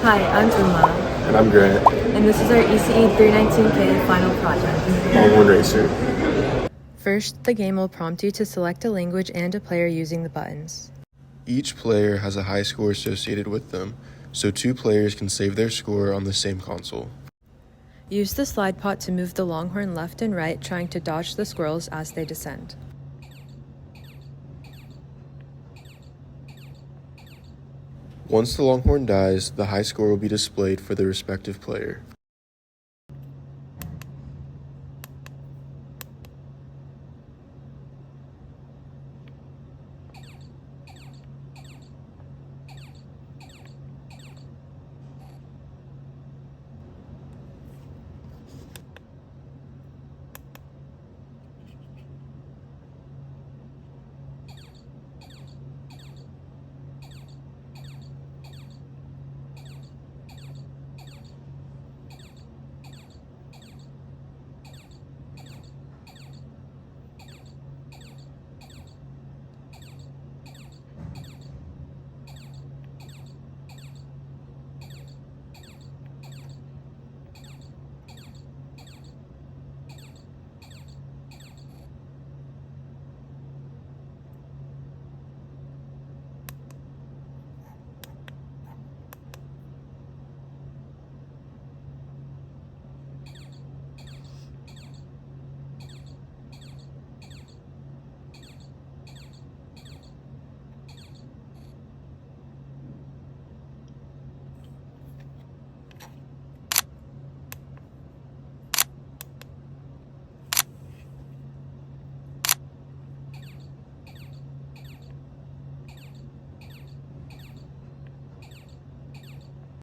Hi, I'm Uma, And I'm Grant, and this is our ECE 319K final project. Longhorn Racer. First, the game will prompt you to select a language and a player using the buttons. Each player has a high score associated with them, so two players can save their score on the same console. Use the slide pot to move the Longhorn left and right, trying to dodge the squirrels as they descend. Once the Longhorn dies, the high score will be displayed for the respective player.